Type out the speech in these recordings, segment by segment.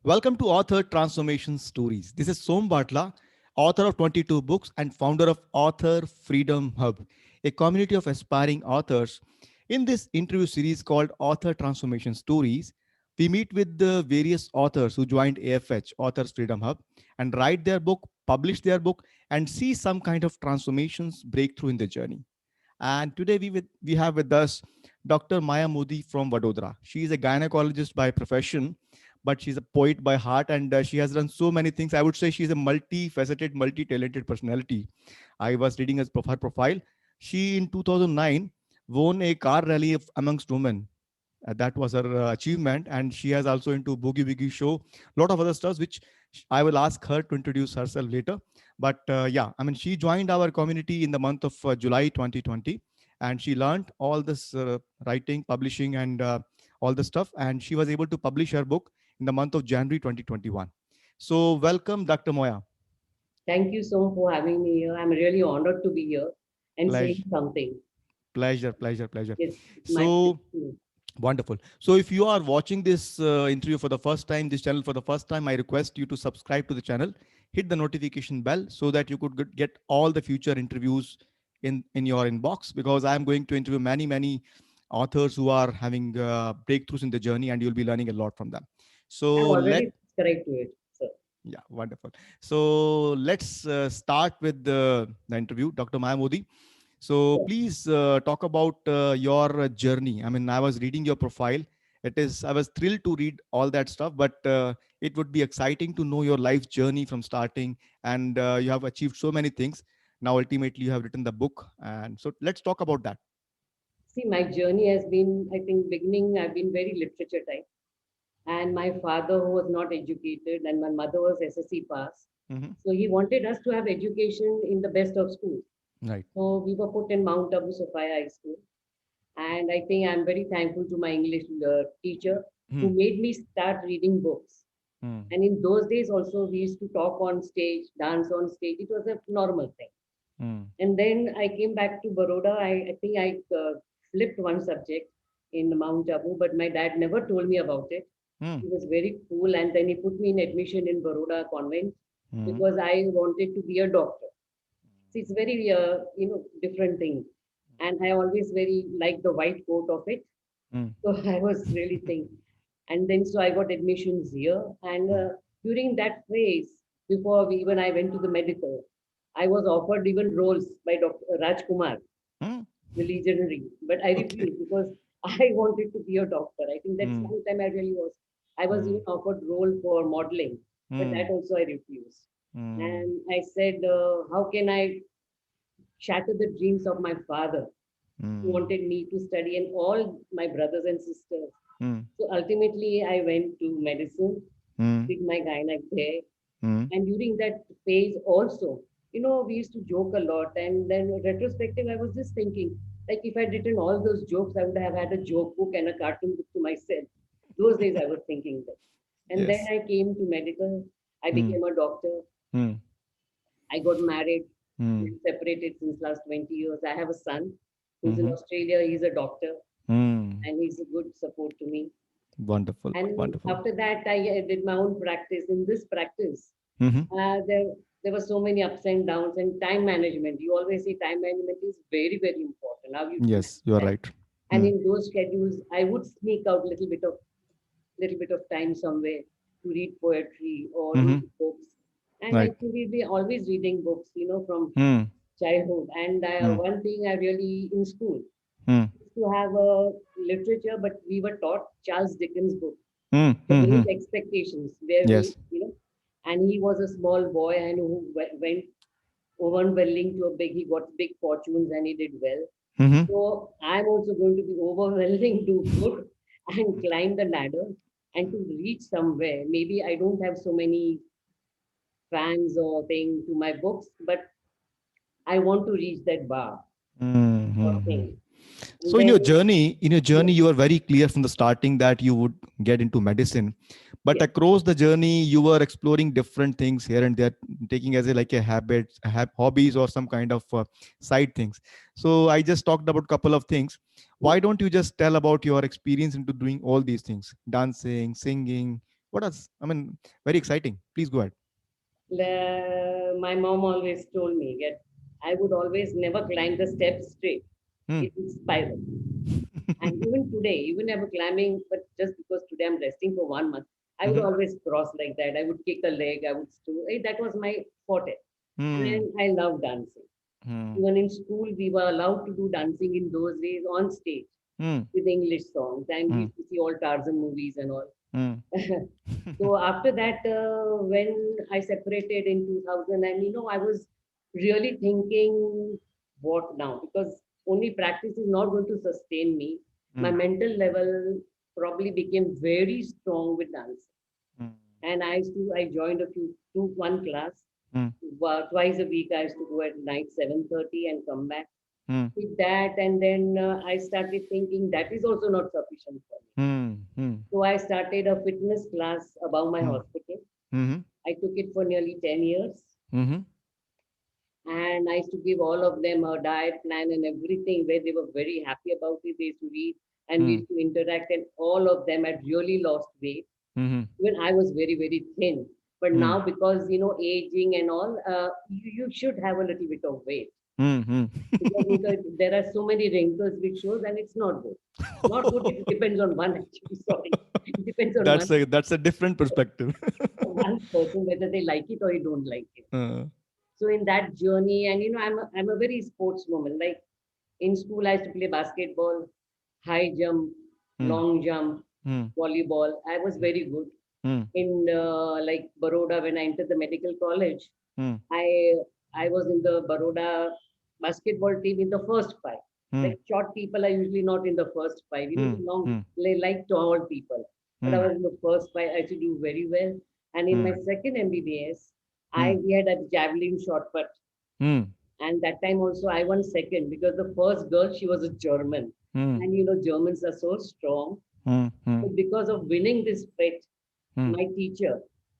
Welcome to Author Transformation Stories. This is Som Batla, author of 22 books and founder of Author Freedom Hub, a community of aspiring authors. In this interview series called Author Transformation Stories, we meet with the various authors who joined AFH, Authors Freedom Hub, and write their book, publish their book, and see some kind of transformations breakthrough in the journey. And today we have with us Dr. Maya Modi from Vadodara. She is a gynecologist by profession, but she's a poet by heart, and she has done so many things. I would say she's a multifaceted, multi-talented personality. I was reading her profile. She in 2009 won a car rally amongst women. That was her achievement, and she has also into Boogie Boogie show, a lot of other stuff, which I will ask her to introduce herself later. But yeah, I mean, she joined our community in the month of July 2020, and she learned all this writing, publishing, and all the stuff, and she was able to publish her book in the month of January 2021. So welcome, Dr. Moya. Thank you so much for having me here. I'm really honored to be here and saying Pleasure, something. pleasure. It's my So pleasure. wonderful. So if you are watching this interview for the first time, this channel for the first time, I request you to subscribe to the channel, hit the notification bell so that you could get all the future interviews in your inbox, because I am going to interview many authors who are having breakthroughs in the journey, and you'll be learning a lot from them. I've So already subscribed to it, sir. yeah, wonderful. So let's start with the interview, Dr. Maya Modi. So Sure. please talk about your journey. I mean, I was reading your profile. I was thrilled to read all that stuff, but it would be exciting to know your life journey from starting. And you have achieved so many things. Now, ultimately, you have written the book. And so let's talk about that. See, my journey has been, I think, beginning, I've been very literature type. And my father, who was not educated, and my mother was SSC pass. Hmm. So he wanted us to have education in the best of schools. Right. So we were put in Mount Abu Sophia High School. And I think I'm very thankful to my English teacher Hmm. who made me start reading books. Hmm. And in those days also, we used to talk on stage, dance on stage. It was a normal thing. Hmm. And then I came back to Baroda. I think I flipped one subject in Mount Abu, but my dad never told me about it. Hmm. He was very cool. And then he put me in admission in Baroda convent Hmm. because I wanted to be a doctor. So it's very, different thing. And I always very like the white coat of it. Hmm. So I was really thinking. And then so I got admissions here. And Hmm. during that phase, before even I went to the medical, I was offered even roles by Dr. Rajkumar, Hmm. the legendary, but I Okay. refused because I wanted to be a doctor. I think that's Hmm. one time I really was. I was even Hmm. offered role for modeling, but that Hmm. also I refused. Hmm. And I said, how can I shatter the dreams of my father who Hmm. wanted me to study and all my brothers and sisters. Hmm. So ultimately, I went to medicine, Hmm. did my gynec there. Hmm. And during that phase also, we used to joke a lot. And then retrospective, I was just thinking, like if I'd written all those jokes, I would have had a joke book and a cartoon book to myself. Those days I was thinking that. And then Yes. I came to medical. I Hmm. became a doctor. Hmm. I got married. Hmm. Been separated since last 20 years. I have a son who's in Hmm. Australia. He's a doctor Hmm. and he's a good support to me. Wonderful. And Wonderful. after that, I did my own practice. In this practice, Hmm. there were so many ups and downs and time management. You always say time management is very important. How you Yes, manage you are that. right. And Hmm. in those schedules, I would sneak out little bit of time somewhere to read poetry or Hmm. read books. And I Right. think we'll be always reading books, from Hmm. childhood. And Hmm. one thing I really in school Hmm. is to have a literature, but we were taught Charles Dickens book, Hmm. The Hmm. Great Hmm. Expectations, where Yes. and he was a small boy and who went overwhelming to a big, he got big fortunes and he did well. Hmm. So I'm also going to be overwhelming to good and climb the ladder and to reach somewhere. Maybe I don't have so many fans or thing to my books, but I want to reach that bar or Hmm. thing. And So in your then, journey, yes, you were very clear from the starting that you would get into medicine, but yes, across the journey, you were exploring different things here and there, taking as a like a habit, hobbies, or some kind of side things. So I just talked about a couple of things. yes. Why don't you just tell about your experience into doing all these things, dancing, singing, What else? I mean, very exciting. Please go ahead. My mom always told me that I would always never climb the steps straight. Hmm. It would spiral. And even today, even I'm climbing, but just because today I'm resting for 1 month, I would Mhm. always cross like that. I would kick a leg. I would do. That was my forte. Hmm. And I love dancing. Hmm. Even in school, we were allowed to do dancing in those days on stage Hmm. with English songs. And we Hmm. used to see all Tarzan movies and all. Hmm. So after that, when I separated in 2000, and I was really thinking, what now? Because only practice is not going to sustain me. My Hmm. mental level probably became very strong with dance. Hmm. And I joined one class. Hmm. Twice a week, I used to go at night 7:30 and come back Hmm. with that. And then I started thinking that is also not sufficient for me. Hmm. Hmm. So I started a fitness class above my Hmm. hospital. Mhm. I took it for nearly 10 years. Mhm. And I used to give all of them a diet plan and everything where they were very happy about it. They used to read and we Hmm. used to interact, and all of them had really lost weight. Mhm. Even I was very, very thin. But Hmm. now, because aging and all, you should have a little bit of weight Mhm. because there are so many wrinkles which shows, and it's not good. Not good. It depends on one actually. Sorry, it depends on That's a different perspective. one person whether they like it or you don't like it. Uh, So in that journey, and I'm a very sports woman. Like in school, I used to play basketball, high jump, hmm. long jump, Hmm. volleyball. I was very good. Hmm. In like Baroda, when I entered the medical college, Hmm. I I was in the Baroda basketball team in the first five. Hmm. Like short people are usually not in the first five. Hmm. The long Hmm. like tall people. But I Hmm. was in the first five. I used to do very well. And in my Hmm. second MBBS, Hmm. we had a javelin shot put, Hmm. and that time also I won second because the first girl, she was a German. Hmm. And Germans are so strong. Hmm. Hmm. So because of winning this bet, Hmm. my teacher,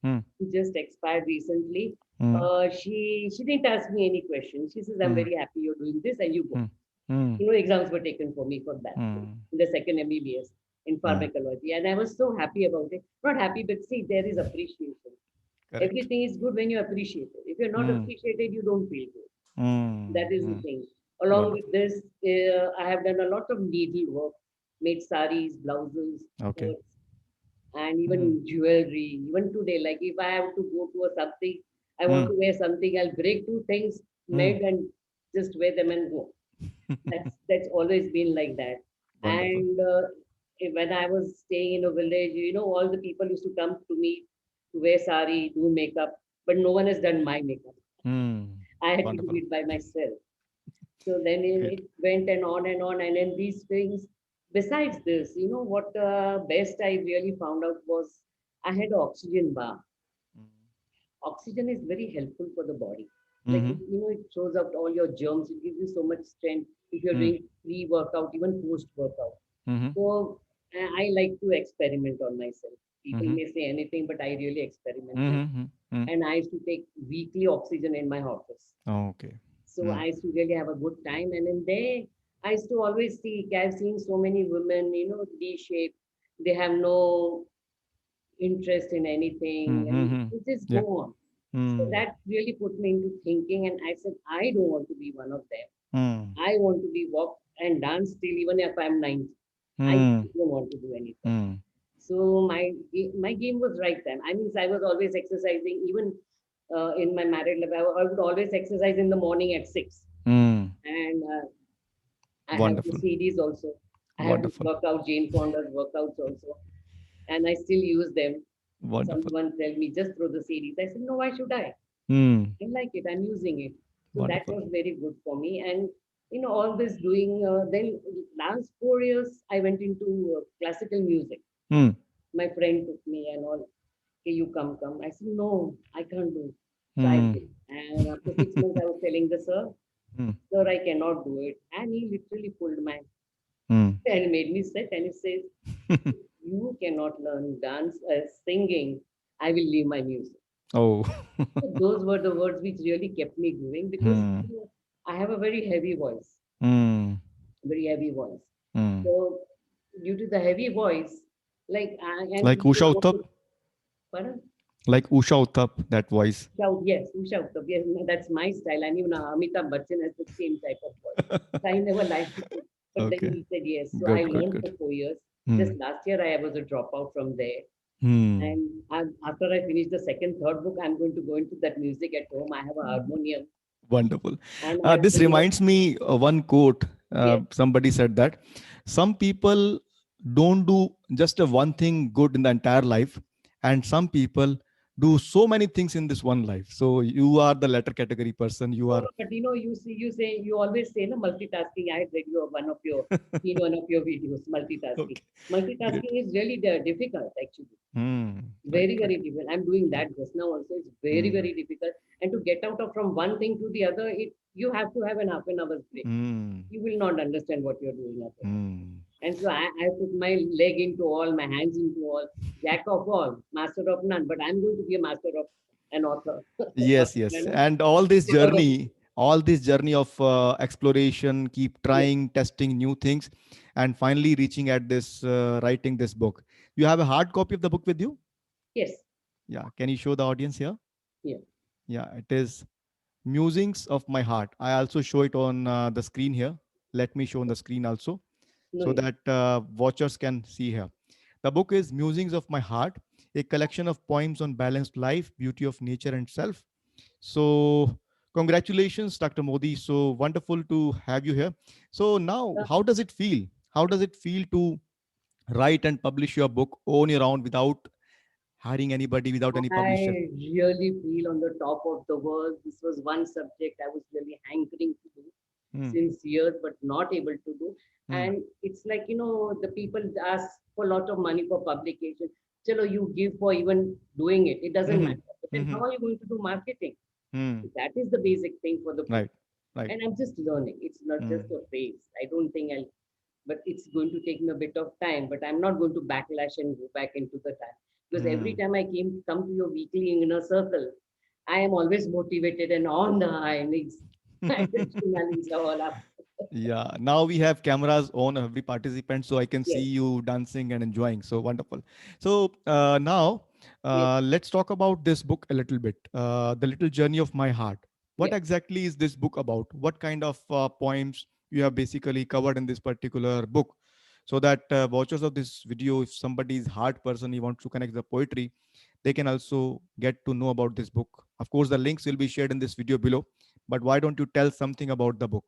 Hmm. who just expired recently, Hmm. she didn't ask me any questions. She says, I'm Hmm. very happy you're doing this and you go. Hmm. Hmm. Exams were taken for me for that Hmm. in the second MBBS in Hmm. pharmacology. And I was so happy about it. Not happy, but see, there is appreciation. Correct. Everything is good when you appreciate it. If you're not Hmm. appreciated, you don't feel good. Hmm. That is the Hmm. thing. Along with Wonderful. this, I have done a lot of needle work, made saris, blouses, Okay. skirts, and Hmm. even jewelry. Even today, like if I have to go to a something, I want Hmm. to wear something, I'll break two things, Hmm. made and just wear them and go. That's always been like that. Wonderful. And when I was staying in a village, all the people used to come to me to wear sari, do makeup, but no one has done my makeup. Hmm. I had to do Wonderful. it by myself. So then Great. it went and on, and then these things. Besides this, what best I really found out was I had oxygen bar. Oxygen is very helpful for the body. Like Mm-hmm. it throws out all your germs. It gives you so much strength if you're Hmm. doing pre-workout, even post-workout. Mm-hmm. So I like to experiment on myself. People Mm-hmm. may say anything, but I really experimented. Mm-hmm. Hmm. And I used to take weekly oxygen in my office. Okay. So Hmm. I used to really have a good time. And in there, I used to always see, I've seen so many women, D-shape. They have no interest in anything and Mm-hmm. they just go Yeah. on. So Hmm. that really put me into thinking. And I said, I don't want to be one of them. Hmm. I want to be walk and dance still, even if I'm 90. I Hmm. don't want to do anything. Hmm. So my game was right time. I mean, I was always exercising, even in my married life. I would always exercise in the morning at 6, Hmm. and I have the Wonderful. CDs also. I have this Wonderful. workout, Jane Fonda's workouts also, and I still use them. Wonderful. Someone tell me just throw the CDs. I said, no, why should I? Hmm. I like it. I'm using it. So that Wonderful. was very good for me. And all this doing. Then last 4 years, I went into classical music. Hmm. My friend took me and all. Okay, you come. I said, no, I can't do. So I Hmm. did. And after 6 months, I was telling the sir, Hmm. sir, I cannot do it. And he literally pulled my Hmm. and made me sit. And he says, you cannot learn dance, singing. I will leave my music. Oh. So those were the words which really kept me going because Hmm. I have a very heavy voice, Hmm. very heavy voice. Hmm. So due to the heavy voice, like and Like people Usha want Utthap? to, Pardon? Like Usha Uthap, that voice. Shout, yes, Usha Uttab. Yes, no, that's my style. And even Amitabh Bachchan has the same type of voice. So I never liked it. But then Okay. he said yes. So I Good, good, learned for good. 4 years. Hmm. Just last year, I was a dropout from there. Hmm. And after I finish the second, third book, I'm going to go into that music at home. I have a harmonium Wonderful. and I have This played reminds me one quote. yes, Somebody said that some people don't do just a one thing good in the entire life, and some people do so many things in this one life. So you are the latter category person. You no, are no, but you see, you say, you always say, no, multitasking. I had read you seen one of your videos, multitasking. okay. Great. Multitasking is really difficult, actually. Hmm. Right. Very, Right. very difficult. I'm doing that just now also. It's very, Hmm. very difficult. And to get out of from one thing to the other, you have to have an half an hour's break. Hmm. You will not understand what you're doing after that. Hmm. And so I put my leg into all, my hands into all, jack of all, master of none. But I'm going to be a master of an author. Yes, yes. And all this journey of exploration, keep Yes, trying, testing new things, and finally reaching at this, writing this book. You have a hard copy of the book with you? yes, Yeah. Can you show the audience here? yeah. Yeah, it is Musings of My Heart. I also show it on the screen here. Let me show on the screen also No so issue. that watchers can see here. The book is Musings of My Heart, a collection of poems on balanced life, beauty of nature, and self. So, congratulations, Dr. Modi. So wonderful to have you here. So, now Uh, how does it feel? How does it feel to write and publish your book on your own without hiring anybody, without any publisher? I really feel on the top of the world. This was one subject I was really hankering to do Hmm, since years, but not able to do. hmm, And it's like, the people ask for a lot of money for publication. Chalo, you give for even doing it. It doesn't hmm, matter. But then hmm, how are you going to do marketing? hmm. That is the basic thing for the book. Right, right. And I'm just learning. It's not just Hmm, a phase. I don't think but it's going to take me a bit of time. But I'm not going to backlash and go back into the time because every hmm. time I come to your weekly inner circle, I am always motivated and on the high. And it's adrenaline all up. Yeah, now we have cameras on every participant, so I can see Yes, you dancing and enjoying. So wonderful. So now yes, let's talk about this book a little bit. The Little Journey of My Heart. What yes. exactly is this book about? What kind of poems you have basically covered in this particular book? So that watchers of this video, if somebody is heart person, he wants to connect the poetry, they can also get to know about this book. Of course, the links will be shared in this video below. But why don't you tell something about the book?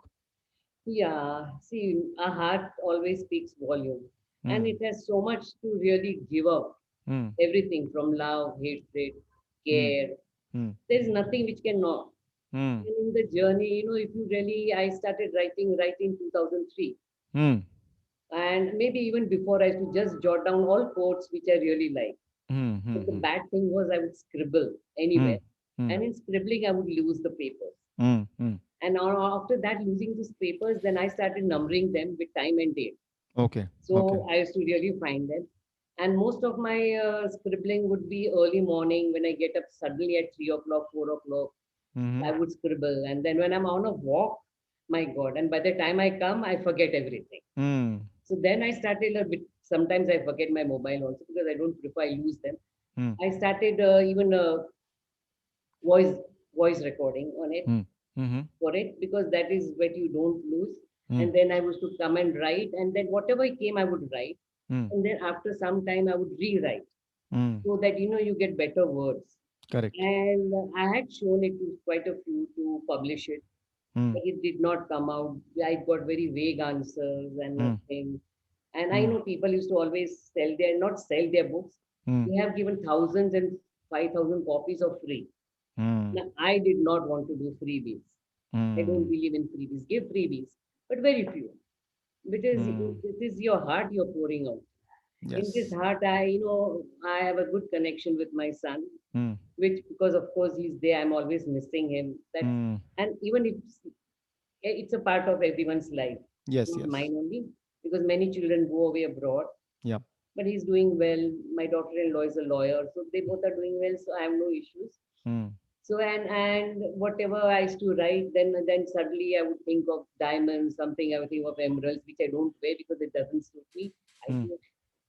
Yeah, see, a heart always speaks volume, and Hmm. it has so much to really give up. Hmm. Everything from love, hatred, Hmm. care. Hmm. There is nothing which cannot. Hmm. And in the journey, if you really, I started writing right in 2003. Hmm. And maybe even before, I used to just jot down all quotes which I really like. Hmm. But the Hmm. bad thing was I would scribble Hmm. anywhere. Hmm. And in scribbling, I would lose the papers. Hmm. Hmm. And after that, losing these papers, then I started numbering them with time and date. Okay. Okay. So I used to really find them. And most of my scribbling would be early morning when I get up suddenly at 3 o'clock, 4 o'clock. Hmm. I would scribble. And then when I'm on a walk, my God, and by the time I come, I forget everything. Hmm. So then I started a bit, sometimes I forget my mobile also because I don't prefer, I lose them. Hmm. I started even voice voice recording on it Hmm. Hmm. for it because that is what you don't lose. Hmm. And then I was to come and write, and then whatever came, I would write. Hmm. And then after some time, I would rewrite Hmm. so that you get better words. Correct. And I had shown it to quite a few to publish it, Hmm. but it did not come out. I got very vague answers and Hmm. nothing. And I Hmm. know people used to always not sell their books. Hmm. They have given thousands and 5,000 copies of free. Hmm. Now, I did not want to do freebies. I don't Hmm. believe in freebies. Give freebies, but very few. Because Hmm. this is your heart you're pouring out. In this Yes. heart, I have a good connection with my son, Hmm. which because of course he's there, I'm always missing him. That's Hmm. and even if it's a part of everyone's life, Yes. not Yes. mine only, because many children go away abroad. Yeah. But he's doing well. My daughter-in-law is a lawyer, so they both are doing well. So I have no issues. Hmm. So and whatever I used to write, then suddenly I would think of diamonds, something I would think of emeralds, which I don't wear because it doesn't suit me. I Hmm. feel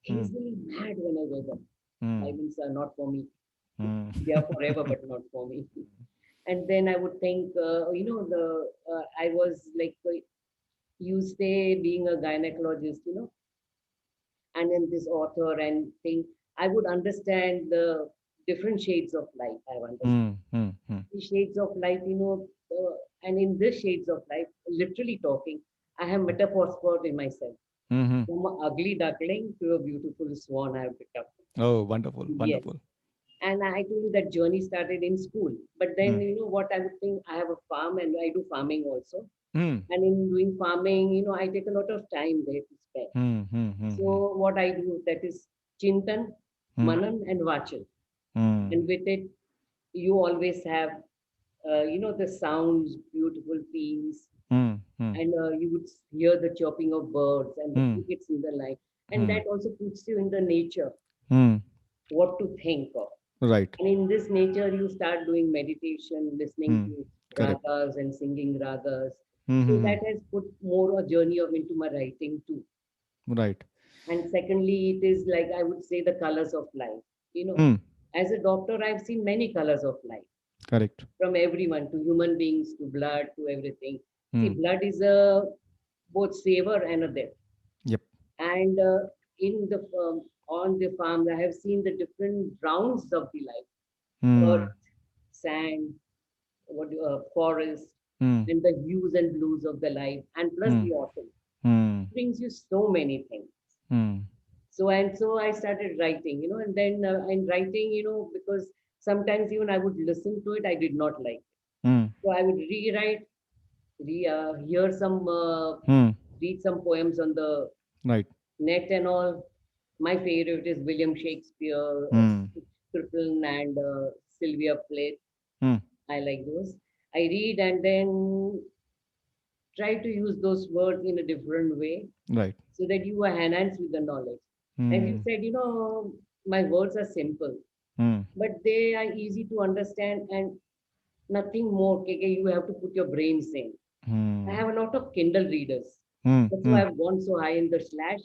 Hmm. easily mad when I wear them. Hmm. Diamonds are not for me. They are forever, but not for me. And then I would think, I was like, you say being a gynecologist, and then this author and thing, I would understand the different shades of life. I understand the shades of life, and in this shades of life, literally talking, I have metaphors in myself. From an ugly duckling to a beautiful swan, I have become. Oh, wonderful, Yes. wonderful. And I told you that journey started in school. But then, Mm. what I would think, I have a farm and I do farming also. Mm. And in doing farming, I take a lot of time there to spend. Mm. Mm. Mm. So what I do, that is Chintan, Mm. Manan, and Vachan. Mm. And with it, you always have, the sounds, beautiful peace, Mm. Mm. and you would hear the chirping of birds and the Mm. crickets in the night. And Mm. that also puts you in the nature, Mm. what to think of. Right. And in this nature, you start doing meditation, listening Mm. to Correct. ragas and singing ragas. So Mm. that has put more a journey of into my writing too. Right. And secondly, it is like I would say the colors of life. You know, Mm. as a doctor, I've seen many colors of life Correct. from everyone to human beings to blood to everything. See, Mm. blood is a both savor and a death. Yep. And in the on the farms, I have seen the different rounds of the life: earth, Mm. sand, forest, Mm. and the hues and blues of the life, and plus Mm. the autumn Mm. brings you so many things. Mm. So I started writing, and then in writing, because sometimes even I would listen to it, I did not like. Mm. So I would rewrite, hear some, Mm. read some poems on the Right. net and all. My favorite is William Shakespeare, Mm. Crippen, and Sylvia Plath. Mm. I like those. I read and then try to use those words in a different way Right. so that you are enhanced with the knowledge. As you Mm. said, my words are simple, Mm. but they are easy to understand and nothing more. KK, you have to put your brains in. I Mm. have a lot of Kindle readers. Mm. That's why Mm. I've gone so high in the slash.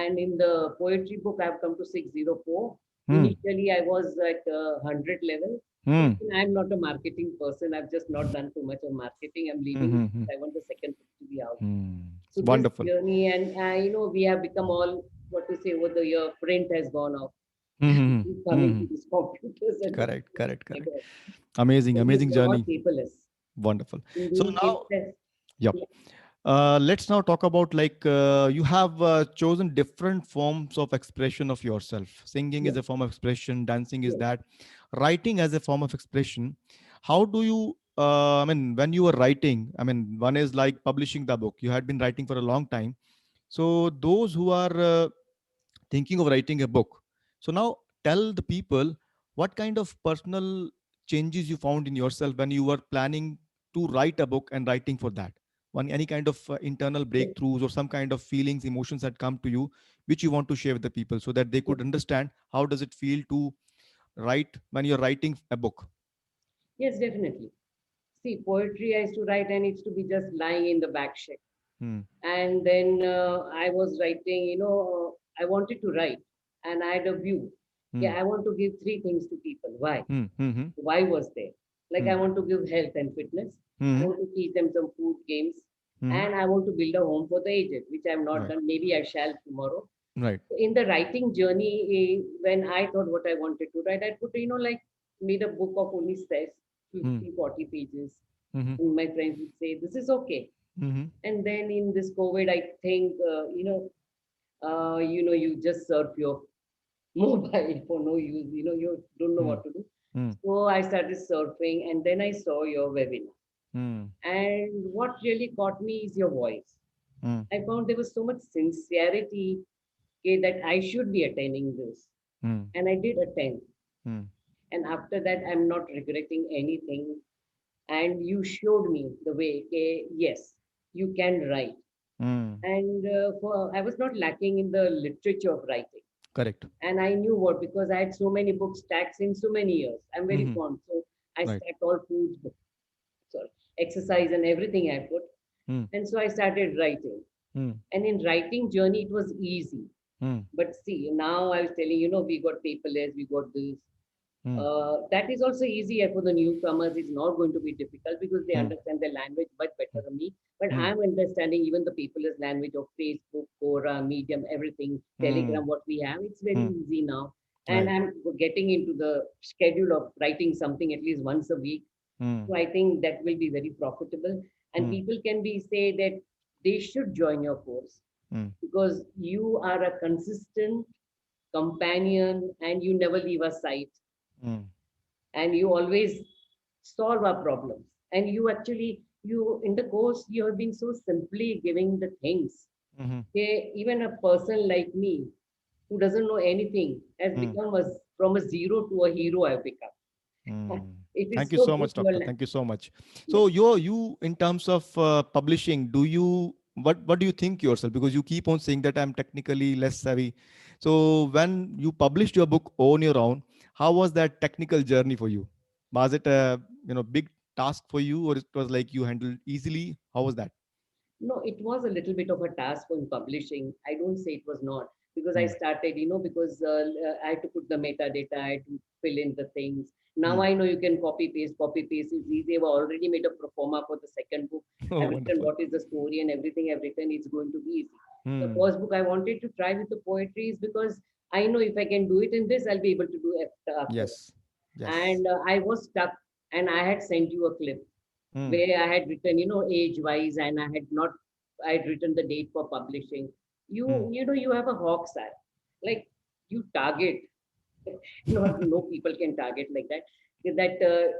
And in the poetry book, I've come to 604. Mm. Initially, I was at 100 level. But Mm. I'm not a marketing person. I've just not done too much of marketing. I'm leaving it Mm. because I want the second book to be out. Mm. So this Wonderful. journey, and we have become all what to say over the year. Print has gone off. Mm. Coming to Mm. these computers and Correct. Correct. my Correct. God. Amazing. So we Amazing are all journey. paperless. Wonderful. In So doing now, paperless, yep. yeah, Let's now talk about like you have chosen different forms of expression of yourself. Singing yeah, is a form of expression, dancing is yes. that, writing as a form of expression. How do you, I mean, when you were writing, I mean, one is like publishing the book. You had been writing for a long time. So those who are thinking of writing a book. So now tell the people what kind of personal changes you found in yourself when you were planning to write a book and writing for that. One any kind of internal Yes, breakthroughs or some kind of feelings, emotions that come to you, which you want to share with the people so that they yes, could understand how does it feel to write when you're writing a book. yes, definitely. See, poetry I used to write and it's to be just lying in the back shelf. Hmm. And then I was writing, I wanted to write and I had a view. Hmm. Yeah, I want to give three things to people. Why? Hmm. Hmm. Hmm. Why was there? Like I Hmm. want to give health and fitness. I Hmm. want to teach them some food games. Hmm. And I want to build a home for the aged, which I have not Right. done. Maybe I shall tomorrow. Right. In the writing journey, when I thought what I wanted to write, I put, like made a book of only says Hmm. 50, 40 pages. Hmm. And my friends would say, this is okay. Hmm. And then in this COVID, I think, you just surf your mobile for no use, you don't know Hmm. what to do. Hmm. So I started surfing and then I saw your webinar. Hmm. And what really caught me is your voice. Hmm. I found there was so much sincerity, okay, that I should be attending this. Hmm. And I did attend. Hmm. And after that, I'm not regretting anything. And you showed me the way, okay, yes, you can write. Hmm. And I was not lacking in the literature of writing. Correct. And I knew what, because I had so many books stacked in so many years. I'm very Hmm. fond. So I Right. stacked all foods, sorry, exercise and everything I put. Hmm. And so I started writing. Hmm. And in writing journey, it was easy. Hmm. But see, now I was telling, we got paperless, we got this. mm, That is also easier for the newcomers. It's not going to be difficult because they mm, understand the language much better than me. But mm, I'm understanding even the people's language of Facebook, Quora, Medium, everything, mm, Telegram, what we have. It's very mm. easy now. And Right. I'm getting into the schedule of writing something at least once a week. Mm, So I think that will be very profitable. And mm, people can be say that they should join your course mm, because you are a consistent companion and you never leave our side mm, and you always solve our problems and you actually you in the course you have been so simply giving the things. mhm, Okay, even a person like me who doesn't know anything has mm, become a from a zero to a hero. I've become. mm. It Thank is you so so good. much, doctor. Thank you so much. Yeah. So you in terms of publishing, do you what do you think yourself? Because you keep on saying that I'm technically less savvy. So when you published your book on your own, how was that technical journey for you? Was it a big task for you, or it was like you handled easily? How was that? No, it was a little bit of a task in publishing. I don't say it was not because I Mm, started, because I had to put the metadata, I had to fill in the things. Now mm. I know you can copy paste is easy. I've already made a pro forma for the second book. Oh, I've written wonderful. what is the story and everything I've written. It's going to be easy. The Mm. first book I wanted to try with the poetry is because I know if I can do it in this, I'll be able to do it after. Yes. Yes. And I was stuck, and I had sent you a clip Mm, where I had written, age wise, and I had written the date for publishing. mm, You have a hawk's eye, like you target. Not no people can target like that. That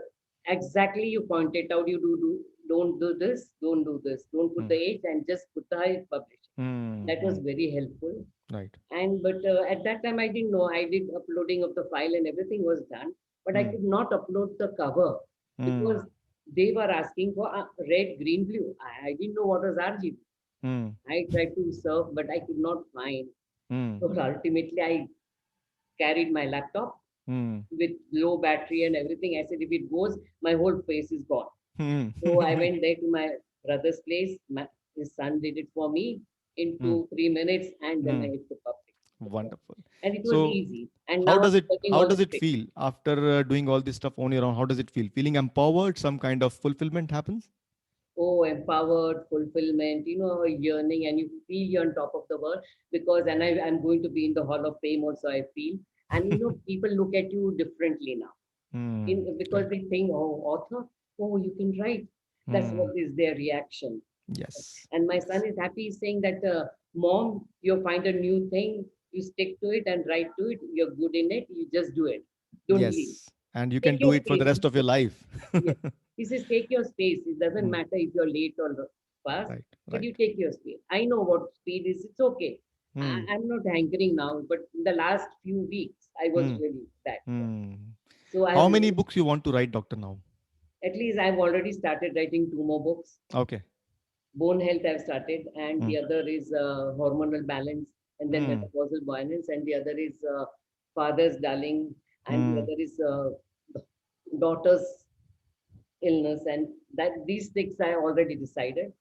exactly you pointed out. You don't do this, don't do this, don't put mm, the age, and just put the publish. mm, That was mm. very helpful. Right. And but at that time I didn't know. I did uploading of the file and everything was done, but I Mm, could not upload the cover because mm, they were asking for red, green, blue. I didn't know what was RGB. mm, I tried to surf, but I could not find. mm, So ultimately, I carried my laptop mm, with low battery and everything. I said, if it goes, my whole face is gone. mm, So I went there to my brother's place. His son did it for me in mm, 2-3 minutes, and then I mm. hit the public. Wonderful. And it was So, easy. And how now I'm does it getting how all the does it tricks. feel after doing all this stuff on your own? How does it feel? Feeling empowered? Some kind of fulfillment happens? Oh, empowered, fulfillment, a yearning, and you feel you're on top of the world because, and I'm going to be in the Hall of Fame also, I feel. And, people look at you differently now because Right. they think, oh, author, oh, you can write. That's what Mm. is their reaction. Yes. And my son is happy saying that, mom, you find a new thing, you stick to it and write to it. You're good in it. You just do it. Don't leave. Yes. And you can Take do your it for the space. rest of your life. Yes. He says, take your space. It doesn't Mm. matter if you're late or fast, Right. but Right. you take your space. I know what speed is. It's okay. Mm. I'm not hankering now, but in the last few weeks, I was Mm. really that. Mm. So I have How many learned, books you want to write, doctor, now? at least I've already started writing two more books. Okay. Bone health I've started, and Mm. the other is hormonal balance, and then Mm. menopausal balance, and the other is father's darling, and the Mm. other is daughter's illness, and that these things I already decided.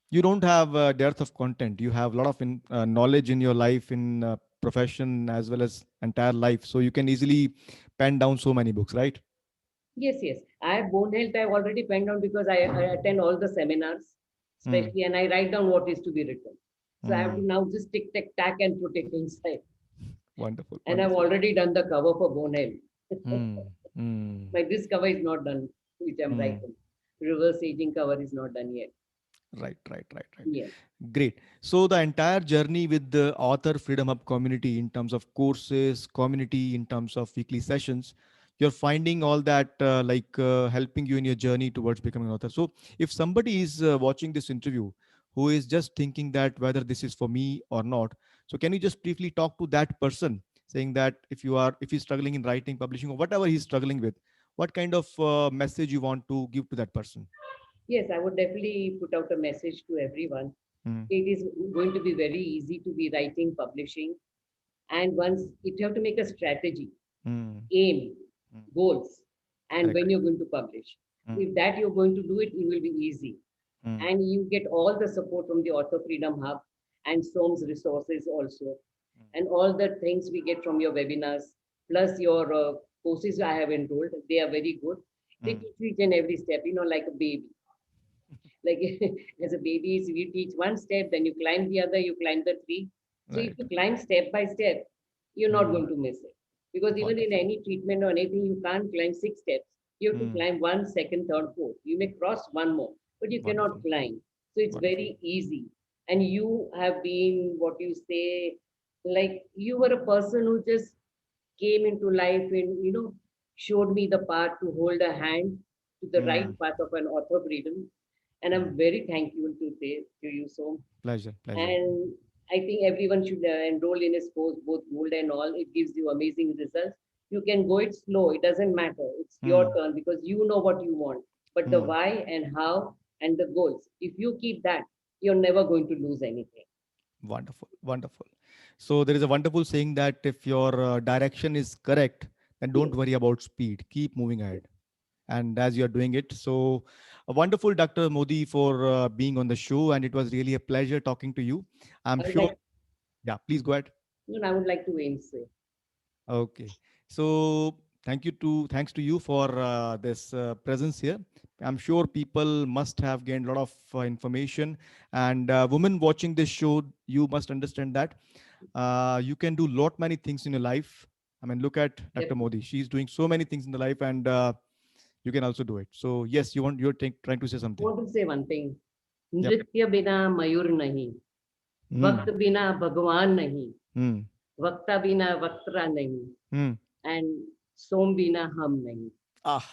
You don't have dearth of content. You have a lot of knowledge in your life, in profession as well as entire life. So you can easily pen down so many books, right? Yes, yes. I have bone health. I've already penned down because I attend all the seminars, Mm. especially, and I write down what is to be written. So I have to Mm. now just tick, tick, tack, and put it inside. Wonderful. And I've Wonderful. already done the cover for bone health. Mm. Mm. My this cover is not done, which I'm Mm. writing. Reverse aging cover is not done yet. Right, right, right, right. Yes. Great. So the entire journey with the Author Freedom Hub community in terms of courses, community, in terms of weekly sessions, you're finding all that helping you in your journey towards becoming an author. So if somebody is watching this interview who is just thinking that whether this is for me or not, so can you just briefly talk to that person, saying that if he's struggling in writing, publishing, or whatever he's struggling with, what kind of message you want to give to that person? Yes, I would definitely put out a message to everyone. Mm, It is going to be very easy to be writing, publishing, and once you have to make a strategy, mm, aim, mm. goals, and Correct. when you're going to publish. Mm, If that you're going to do it, it will be easy. mm, And you get all the support from the Author Freedom Hub and SOM's resources also, mm, and all the things we get from your webinars, plus your courses I have enrolled. They are very good. They Mm. teach you each and every step, like a baby. Like as a baby, so you teach one step, then you climb the other, you climb the tree. So if Right. you climb step by step, you're not Mm. going to miss it. Because even in Wonderful. any treatment or anything, you can't climb 6 steps. You have to Mm. climb one, second, third, fourth. You may cross one more, but you cannot Wonderful. climb. So it's Wonderful. very easy. And you have been what you say, like you were a person who just came into life and showed me the path to hold a hand to the right Mm. path of an author freedom, and I'm Mm. very thankful to you so. Pleasure. Pleasure. And I think everyone should enroll in his course, both gold and all. It gives you amazing results. You can go it slow, it doesn't matter, it's your Mm. turn because you know what you want. But the Mm. why and how and the goals, if you keep that, you're never going to lose anything. Wonderful. Wonderful. So there is a wonderful saying that if your direction is correct, then don't Yes, worry about speed. Keep moving yes. ahead. And as you're doing it, so wonderful, Dr. Modi, for being on the show. And it was really a pleasure talking to you. I'm I would sure. like, Yeah, please go ahead. I would like to answer. Okay. So thanks to you for this presence here. I'm sure people must have gained a lot of information. And women watching this show, you must understand that you can do lot many things in your life. I mean, look at Dr. Definitely. Modi. She's doing so many things in the life, and you can also do it. So yes, trying to say I something. want to say one thing. Yep. नृत्य बिना मयूर नहीं, Hmm. वक्त बिना भगवान नहीं, Hmm. वक्ता बिना वक्ता नहीं, Hmm. and सोम बिना हम नहीं. Ah.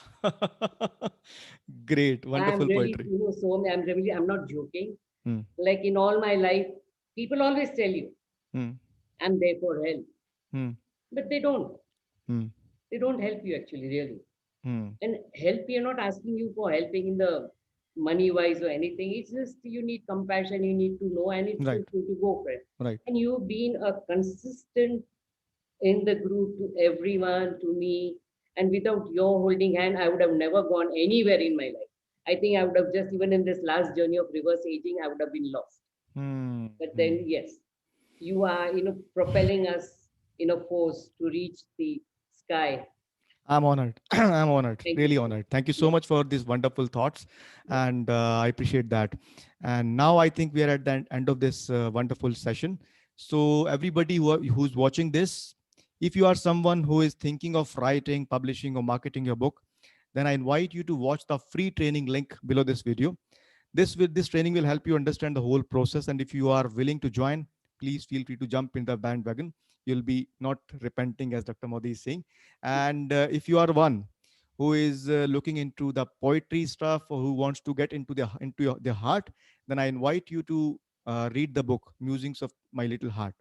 Great. I'm Wonderful really, poetry. Soam, I'm not joking. Hmm. Like in all my life, people always tell you, Hmm. I'm there for help. Hmm. But they don't. Hmm. They don't help you actually, really. Hmm. And help, you're not asking you for helping in the money wise or anything. It's just you need compassion, you need to know, and it's Right. just you to go for it. Right. And you've been a consistent in the group to everyone, to me. And without your holding hand, I would have never gone anywhere in my life. I think I would have just, even in this last journey of reverse aging, I would have been lost. Hmm. But Hmm. then, yes, you are, propelling us in a force to reach the sky. I'm honored. I'm honored. Thank you Really so much. honored. Thank you so Yeah, much for these wonderful thoughts, yeah. and I appreciate that. And now I think we are at the end of this wonderful session. So everybody who's watching this, if you are someone who is thinking of writing, publishing, or marketing your book, then I invite you to watch the free training link below this video. This training will help you understand the whole process, and if you are willing to join, please feel free to jump in the bandwagon. You'll be not repenting, as Dr. Modi is saying. And if you are one who is looking into the poetry stuff, or who wants to get their heart, then I invite you to read the book Musings of My Little Heart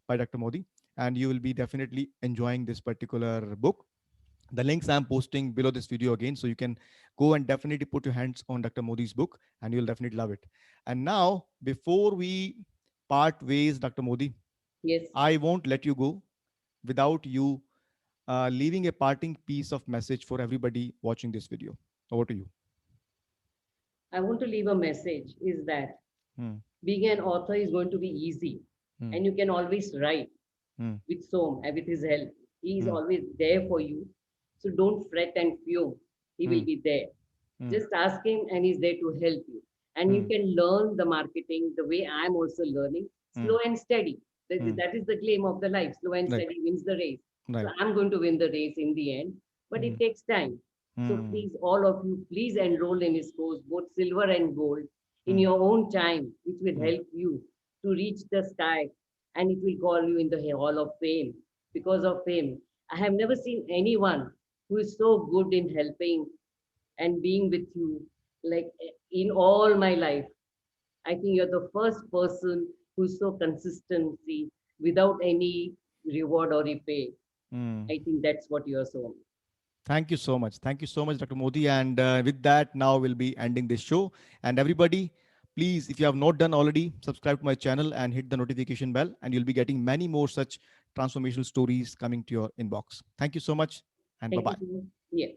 by Dr. Modi, and you will be definitely enjoying this particular book. The links I'm posting below this video again, so you can go and definitely put your hands on Dr. Modi's book, and you'll definitely love it. And now, before we part ways, Dr. Modi, Yes. I won't let you go without you leaving a parting piece of message for everybody watching this video. Over to you. I want to leave a message is that Hmm. being an author is going to be easy, Hmm. and you can always write Hmm. with Som and with his help. He is Hmm. always there for you. So don't fret and fume. He Hmm. will be there. Hmm. Just ask him, and he's there to help you. And you Hmm. can learn the marketing the way I'm also learning, Hmm. slow and steady. Hmm. That is the claim of the life. Slow and Right. steady wins the race. So Right. I'm going to win the race in the end, but Hmm. it takes time. So Hmm. please, all of you, please enroll in his course, both silver and gold, in Hmm. your own time, which will Hmm. help you to reach the sky, and it will call you in the hall of fame. Because of him, I have never seen anyone who is so good in helping and being with you, like in all my life. I think you're the first person who's so consistency without any reward or repay. Hmm. I think that's what you're so. Thank you so much. Thank you so much, Dr. Modi. And with that, now we'll be ending this show. And everybody, please, if you have not done already, subscribe to my channel and hit the notification bell, and you'll be getting many more such transformational stories coming to your inbox. Thank you so much, and bye Thank you bye. so much. Yeah.